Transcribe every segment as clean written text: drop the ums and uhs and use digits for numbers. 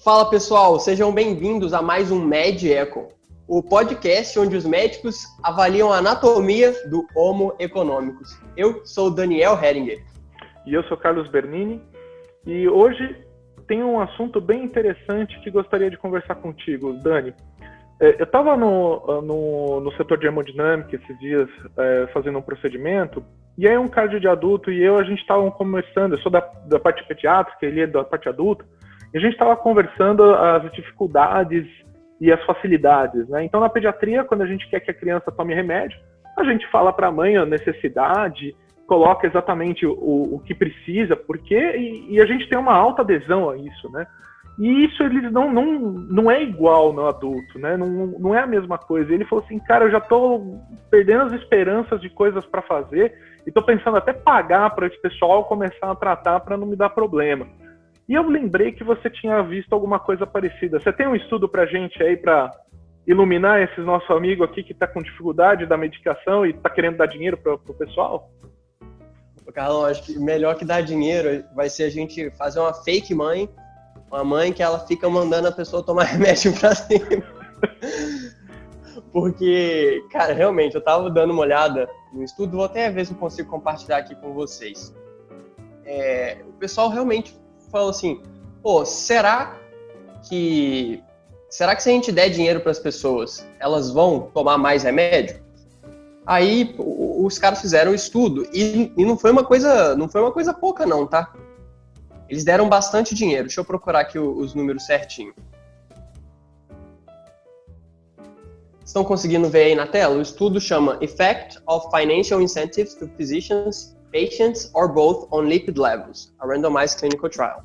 Fala pessoal, sejam bem-vindos a mais um MedEco, o podcast onde os médicos avaliam a anatomia do Homo econômicus. Eu sou o Daniel Heringer. E eu sou Carlos Bernini, e hoje tem um assunto bem interessante que gostaria de conversar contigo, Dani. Eu estava no setor de hemodinâmica esses dias fazendo um procedimento, e aí um cardio de adulto e a gente estava conversando, eu sou da parte pediátrica, ele é da parte adulta, e a gente estava conversando as dificuldades e as facilidades, né? Então, na pediatria, quando a gente quer que a criança tome remédio, a gente fala para a mãe a necessidade, coloca exatamente o que precisa, porque e a gente tem uma alta adesão a isso, né? E isso eles não é igual no adulto, né? Não é a mesma coisa. Ele falou assim, cara, eu já estou perdendo as esperanças de coisas para fazer e estou pensando até pagar para esse pessoal começar a tratar para não me dar problema. E eu lembrei que você tinha visto alguma coisa parecida. Você tem um estudo para a gente aí para iluminar esse nosso amigo aqui que está com dificuldade da medicação e está querendo dar dinheiro para o pessoal? Carlão, acho que melhor que dar dinheiro vai ser a gente fazer uma fake mãe, uma mãe que ela fica mandando a pessoa tomar remédio pra cima. Porque, cara, realmente, eu tava dando uma olhada no estudo, vou até ver se eu consigo compartilhar aqui com vocês. O pessoal realmente falou assim, pô, será que se a gente der dinheiro para as pessoas, elas vão tomar mais remédio? Aí os caras fizeram um estudo e não foi uma coisa pouca não, tá? Eles deram bastante dinheiro. Deixa eu procurar aqui os números certinho. Estão conseguindo ver aí na tela? O estudo chama Effect of Financial Incentives to Physicians, Patients or Both on Lipid Levels, a Randomized Clinical Trial.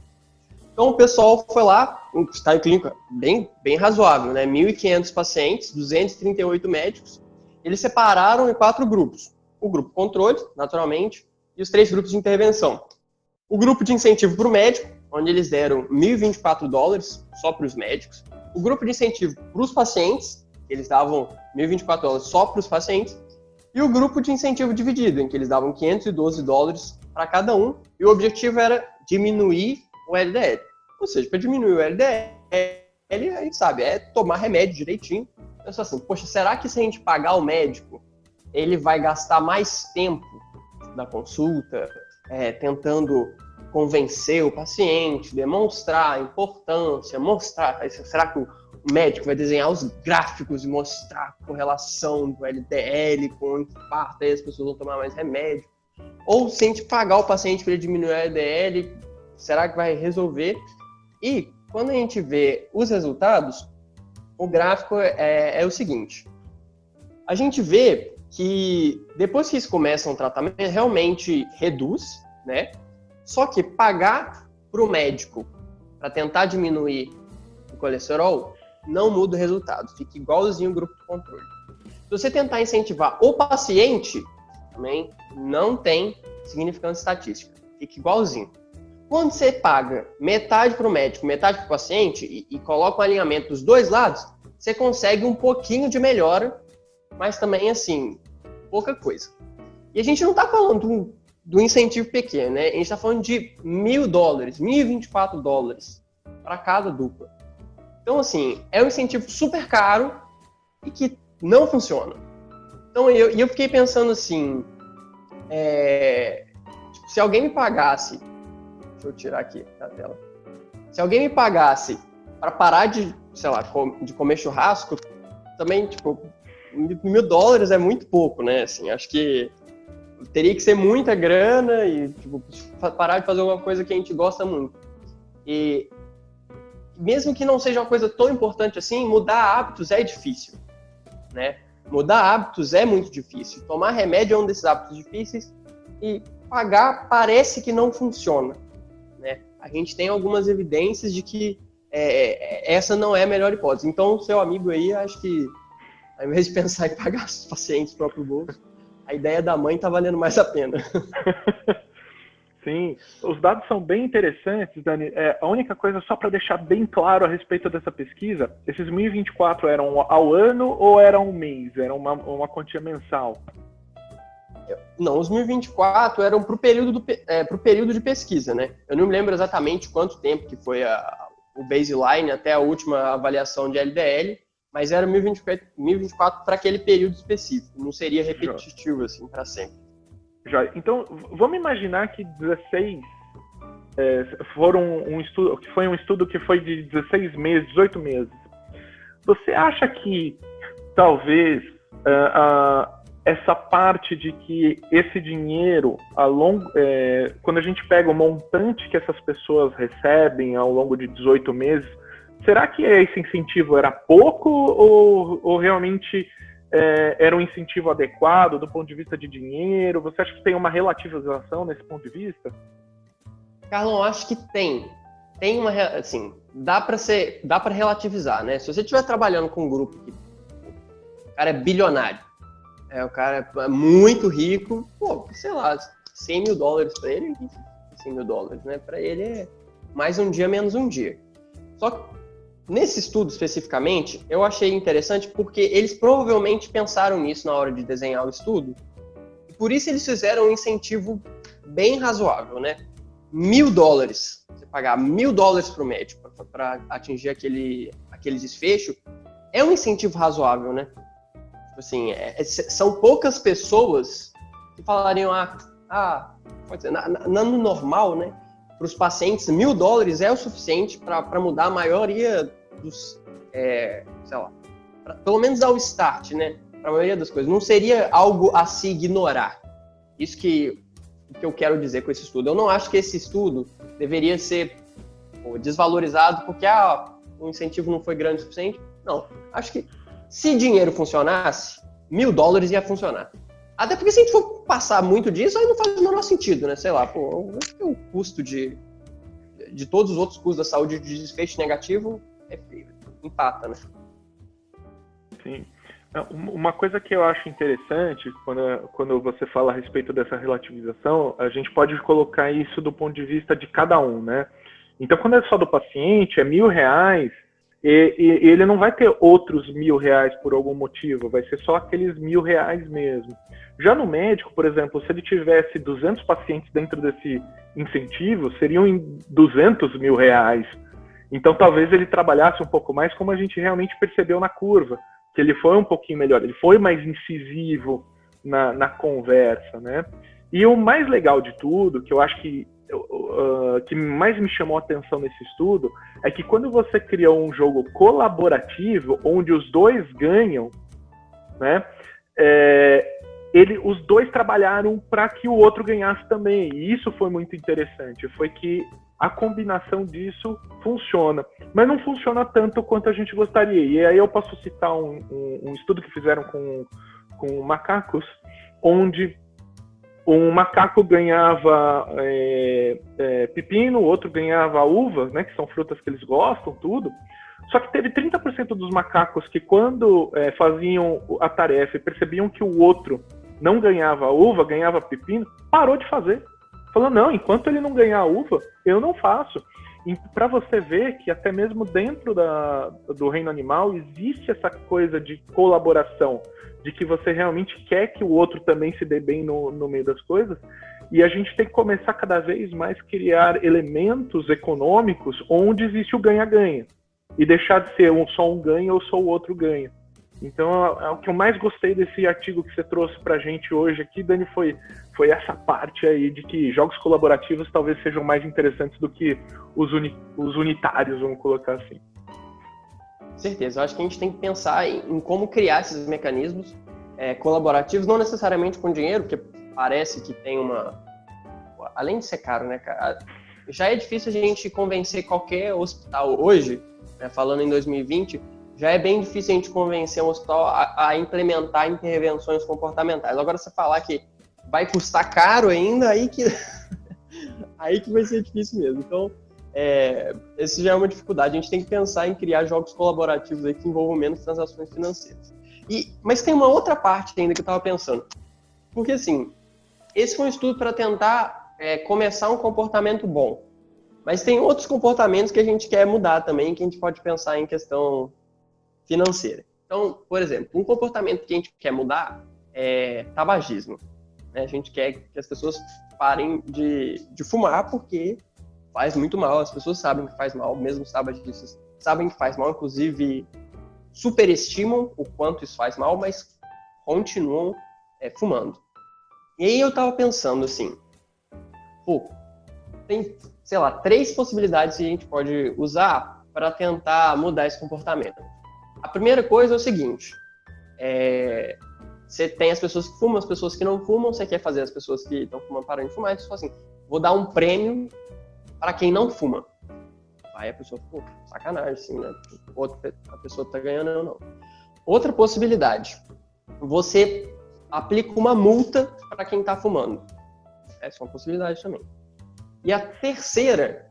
Então o pessoal foi lá, um estágio clínico bem razoável, né? 1.500 pacientes, 238 médicos. Eles separaram em 4 grupos. O grupo controle, naturalmente, e os 3 grupos de intervenção. O grupo de incentivo para o médico, onde eles deram $1.024 só para os médicos. O grupo de incentivo para os pacientes, eles davam $1.024 só para os pacientes. E o grupo de incentivo dividido, em que eles davam $512 para cada um. E o objetivo era diminuir o LDL. Ou seja, para diminuir o LDL, a gente sabe, é tomar remédio direitinho. Então, assim, poxa, será que se a gente pagar o médico, ele vai gastar mais tempo na consulta, tentando convencer o paciente, demonstrar a importância, será que o médico vai desenhar os gráficos e mostrar a correlação do LDL com o infarto, aí as pessoas vão tomar mais remédio? Ou se a gente pagar o paciente para ele diminuir o LDL, será que vai resolver? E quando a gente vê os resultados, o gráfico é o seguinte. A gente vê que depois que eles começam o tratamento, realmente reduz, né? Só que pagar para o médico para tentar diminuir o colesterol não muda o resultado, fica igualzinho o grupo de controle. Se você tentar incentivar o paciente, também não tem significância estatística, fica igualzinho. Quando você paga metade para o médico, metade para o paciente e coloca um alinhamento dos dois lados, você consegue um pouquinho de melhora, mas também, assim, pouca coisa. E a gente não está falando do incentivo pequeno, né? A gente está falando de $1.000, $1.024 para cada dupla. Então, assim, é um incentivo super caro e que não funciona. Então, eu fiquei pensando assim, tipo, se alguém me pagasse, deixa eu tirar aqui da tela, se alguém me pagasse para parar de, sei lá, de comer churrasco, também, tipo, $1.000 é muito pouco, né? Assim, acho que teria que ser muita grana e, tipo, parar de fazer uma coisa que a gente gosta muito. E mesmo que não seja uma coisa tão importante assim, mudar hábitos é difícil, né? Mudar hábitos é muito difícil. Tomar remédio é um desses hábitos difíceis e pagar parece que não funciona, né? A gente tem algumas evidências de que essa não é a melhor hipótese. Então, seu amigo aí, acho que ao invés de pensar em pagar os pacientes do próprio bolso, a ideia da mãe está valendo mais a pena. Sim, os dados são bem interessantes, Dani. A única coisa, só para deixar bem claro a respeito dessa pesquisa, esses 1.024 eram ao ano ou eram um mês? Era uma quantia mensal? Não, os 1.024 eram para o período de pesquisa, né? Eu não me lembro exatamente quanto tempo que foi o baseline até a última avaliação de LDL, mas era 1024 para aquele período específico, não seria repetitivo assim para sempre. Já. Então, vamos imaginar que 16 foi um estudo que foi de 16 meses, 18 meses. Você acha que talvez essa parte de que esse dinheiro, quando a gente pega o montante que essas pessoas recebem ao longo de 18 meses, será que esse incentivo era pouco ou realmente era um incentivo adequado do ponto de vista de dinheiro? Você acha que tem uma relativização nesse ponto de vista? Carlão, eu acho que tem uma, assim, dá para relativizar, né? Se você estiver trabalhando com um grupo que o cara é bilionário, o cara é muito rico, pô, sei lá, $100 mil para ele, $100 mil, né? Para ele é mais um dia, menos um dia. Só que nesse estudo especificamente, eu achei interessante porque eles provavelmente pensaram nisso na hora de desenhar o estudo, e por isso eles fizeram um incentivo bem razoável, né? $1.000, você pagar $1.000 para o médico para atingir aquele desfecho, é um incentivo razoável, né? Tipo assim, são poucas pessoas que falariam, pode ser, no normal, né? Para os pacientes, $1.000 é o suficiente para mudar a maioria dos, sei lá, pelo menos dar o start, né? Para a maioria das coisas. Não seria algo a se ignorar. Isso que eu quero dizer com esse estudo. Eu não acho que esse estudo deveria ser desvalorizado porque o incentivo não foi grande o suficiente. Não. Acho que se dinheiro funcionasse, $1.000 ia funcionar. Até porque se a gente for passar muito disso, aí não faz o menor sentido, né? Sei lá, acho que o custo de todos os outros custos da saúde de desfecho negativo empata, né? Sim. Uma coisa que eu acho interessante, quando você fala a respeito dessa relativização, a gente pode colocar isso do ponto de vista de cada um, né? Então, quando é só do paciente, é R$1.000, e ele não vai ter outros R$1.000 por algum motivo, vai ser só aqueles R$1.000 mesmo. Já no médico, por exemplo, se ele tivesse 200 pacientes dentro desse incentivo, seriam R$200 mil. Então, talvez ele trabalhasse um pouco mais, como a gente realmente percebeu na curva, que ele foi um pouquinho melhor, ele foi mais incisivo na conversa, né? E o mais legal de tudo, que eu acho que mais me chamou a atenção nesse estudo, é que quando você cria um jogo colaborativo, onde os dois ganham, né? Os dois trabalharam para que o outro ganhasse também, e isso foi muito interessante, foi que a combinação disso funciona, mas não funciona tanto quanto a gente gostaria. E aí eu posso citar um estudo que fizeram com macacos, onde um macaco ganhava pepino, o outro ganhava uva, né, que são frutas que eles gostam, tudo. Só que teve 30% dos macacos que quando faziam a tarefa e percebiam que o outro não ganhava uva, ganhava pepino, parou de fazer. Falou, não, enquanto ele não ganhar a uva, eu não faço. E para você ver que até mesmo dentro do reino animal existe essa coisa de colaboração, de que você realmente quer que o outro também se dê bem no meio das coisas, e a gente tem que começar cada vez mais a criar elementos econômicos onde existe o ganha-ganha, e deixar de ser só um ganha ou só o outro ganha. Então, o que eu mais gostei desse artigo que você trouxe pra gente hoje aqui, Dani, foi essa parte aí de que jogos colaborativos talvez sejam mais interessantes do que os unitários, vamos colocar assim. Certeza. Eu acho que a gente tem que pensar em como criar esses mecanismos colaborativos, não necessariamente com dinheiro, porque parece que tem além de ser caro, né, cara? Já é difícil a gente convencer qualquer hospital hoje, né, falando em 2020, já é bem difícil a gente convencer um hospital a implementar intervenções comportamentais. Agora, você falar que vai custar caro ainda, aí que vai ser difícil mesmo. Então, essa já é uma dificuldade. A gente tem que pensar em criar jogos colaborativos aí que envolvam menos transações financeiras. Mas tem uma outra parte ainda que eu estava pensando. Porque, assim, esse foi um estudo para tentar começar um comportamento bom. Mas tem outros comportamentos que a gente quer mudar também, que a gente pode pensar em questão financeira. Então, por exemplo, um comportamento que a gente quer mudar é tabagismo. A gente quer que as pessoas parem de fumar porque faz muito mal, as pessoas sabem que faz mal, mesmo os tabagistas sabem que faz mal, inclusive superestimam o quanto isso faz mal, mas continuam fumando. E aí eu tava pensando assim, pô, tem, sei lá, 3 possibilidades que a gente pode usar para tentar mudar esse comportamento. A primeira coisa é o seguinte, você tem as pessoas que fumam, as pessoas que não fumam, você quer fazer as pessoas que estão fumando pararem de fumar, e você fala assim, vou dar um prêmio para quem não fuma. Aí a pessoa, pô, sacanagem, assim, né? A pessoa tá ganhando, eu não. Outra possibilidade, você aplica uma multa para quem tá fumando. Essa é uma possibilidade também. E a terceira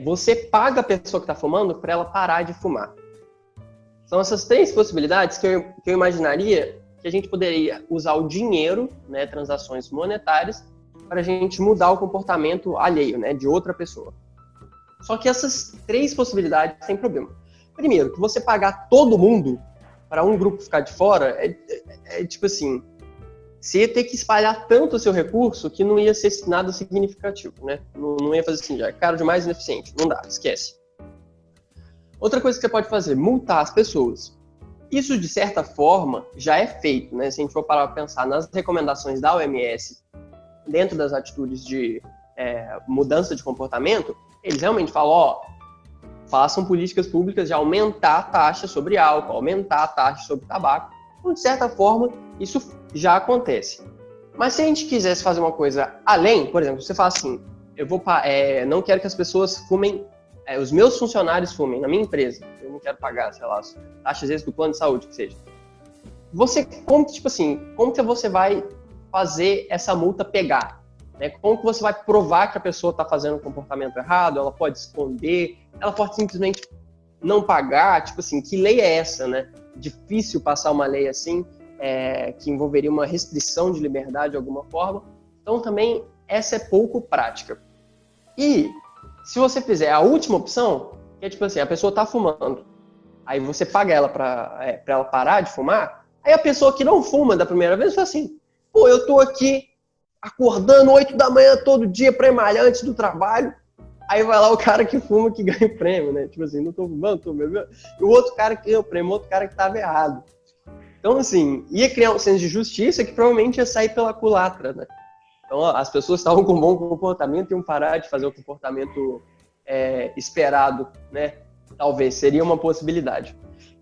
você paga a pessoa que tá fumando para ela parar de fumar. São essas 3 possibilidades que eu imaginaria que a gente poderia usar o dinheiro, né, transações monetárias, para a gente mudar o comportamento alheio, né, de outra pessoa. Só que essas 3 possibilidades têm problema. Primeiro, que você pagar todo mundo para um grupo ficar de fora tipo assim, você ia ter que espalhar tanto o seu recurso que não ia ser nada significativo, né? Não ia fazer assim, já é caro demais e ineficiente. Não dá, esquece. Outra coisa que você pode fazer, multar as pessoas. Isso, de certa forma, já é feito, né? Se a gente for parar para pensar nas recomendações da OMS, dentro das atitudes de mudança de comportamento, eles realmente falam, façam políticas públicas de aumentar a taxa sobre álcool, aumentar a taxa sobre tabaco. Então, de certa forma, isso já acontece. Mas se a gente quisesse fazer uma coisa além, por exemplo, você fala assim, não quero que as pessoas fumem, os meus funcionários fumem na minha empresa, eu não quero pagar, sei lá, as taxas extras do plano de saúde, que seja. Como que você vai fazer essa multa pegar? Né? Como que você vai provar que a pessoa está fazendo um comportamento errado? Ela pode esconder, ela pode simplesmente não pagar, tipo assim, que lei é essa, né? Difícil passar uma lei assim, que envolveria uma restrição de liberdade de alguma forma. Então também essa é pouco prática. E se você fizer a última opção, que é tipo assim, a pessoa está fumando, aí você paga ela para ela parar de fumar, aí a pessoa que não fuma da primeira vez fala assim, pô, eu tô aqui acordando 8 da manhã todo dia para ir malhar antes do trabalho, aí vai lá o cara que fuma que ganha o prêmio, né? Tipo assim, não tô fumando, tô bebendo. E o outro cara que ganha o prêmio, o outro cara que tava errado. Então, assim, ia criar um senso de justiça que provavelmente ia sair pela culatra, né? Então, as pessoas estavam com bom comportamento e iam parar de fazer o comportamento esperado, né? Talvez, seria uma possibilidade.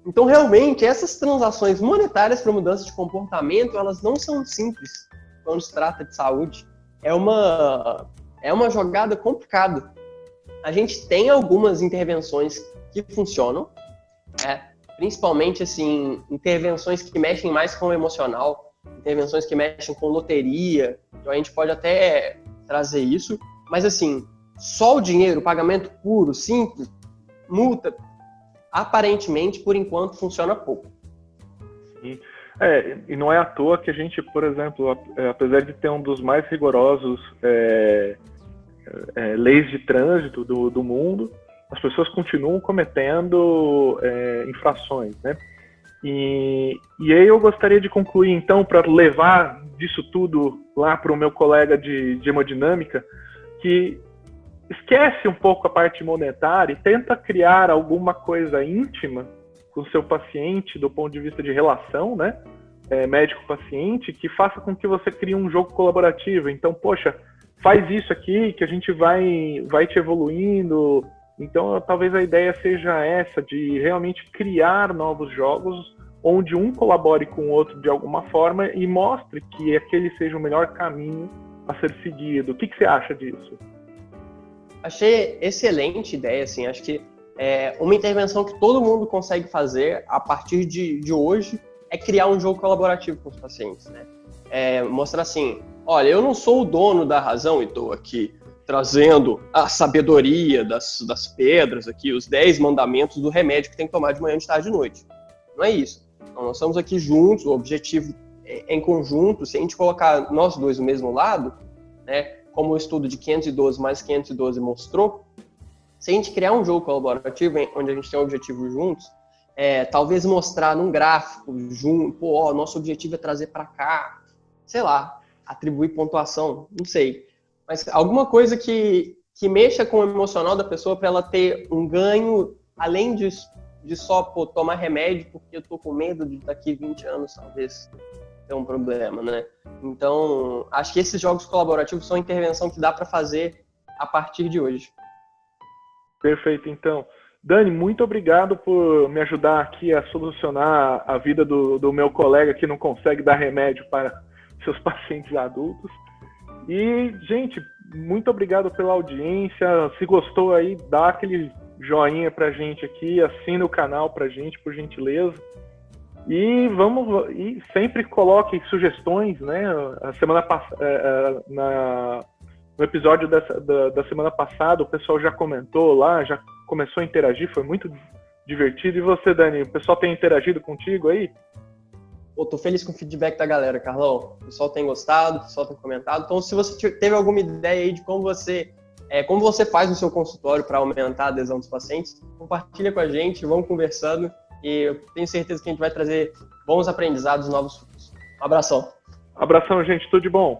Então, realmente, essas transações monetárias para mudança de comportamento, elas não são simples quando se trata de saúde. É uma jogada complicada. A gente tem algumas intervenções que funcionam, principalmente, assim, intervenções que mexem mais com o emocional, intervenções que mexem com loteria, então a gente pode até trazer isso, mas, assim, só o dinheiro, pagamento puro, simples, multa, aparentemente, por enquanto, funciona pouco. E não é à toa que a gente, por exemplo, apesar de ter um dos mais rigorosos leis de trânsito do mundo, as pessoas continuam cometendo infrações, né? E aí eu gostaria de concluir, então, para levar disso tudo lá para o meu colega de hemodinâmica, que esquece um pouco a parte monetária e tenta criar alguma coisa íntima com o seu paciente do ponto de vista de relação, né? Médico-paciente, que faça com que você crie um jogo colaborativo. Então, poxa, faz isso aqui que a gente vai te evoluindo. Então, talvez a ideia seja essa, de realmente criar novos jogos onde um colabore com o outro de alguma forma e mostre que aquele seja o melhor caminho a ser seguido. O que você acha disso? Achei excelente ideia, assim, acho que uma intervenção que todo mundo consegue fazer a partir de hoje é criar um jogo colaborativo com os pacientes, né? Mostrar assim, olha, eu não sou o dono da razão e estou aqui trazendo a sabedoria das pedras aqui, os 10 mandamentos do remédio que tem que tomar de manhã, de tarde e de noite. Não é isso. Então, nós estamos aqui juntos, o objetivo é em conjunto, se a gente colocar nós dois no mesmo lado, né, como o estudo de 512 mais 512 mostrou, se a gente criar um jogo colaborativo onde a gente tem um objetivo juntos, talvez mostrar num gráfico junto, nosso objetivo é trazer para cá, sei lá, atribuir pontuação, não sei. Mas alguma coisa que que mexa com o emocional da pessoa para ela ter um ganho, além de só tomar remédio, porque eu tô com medo de daqui 20 anos, talvez, ter um problema, né? Então, acho que esses jogos colaborativos são intervenção que dá para fazer a partir de hoje. Perfeito, então. Dani, muito obrigado por me ajudar aqui a solucionar a vida do meu colega que não consegue dar remédio para seus pacientes adultos. E, gente, muito obrigado pela audiência. Se gostou aí, dá aquele joinha pra gente aqui, assina o canal pra gente, por gentileza. E sempre coloque sugestões, né? A semana passada, no episódio da semana passada, o pessoal já comentou lá, já começou a interagir, foi muito divertido. E você, Dani, o pessoal tem interagido contigo aí? Pô, tô feliz com o feedback da galera, Carlão. O pessoal tem gostado, o pessoal tem comentado. Então, se você teve alguma ideia aí de como você faz no seu consultório para aumentar a adesão dos pacientes, compartilha com a gente, vamos conversando e eu tenho certeza que a gente vai trazer bons aprendizados, novos frutos. Um abração. Abração, gente. Tudo de bom.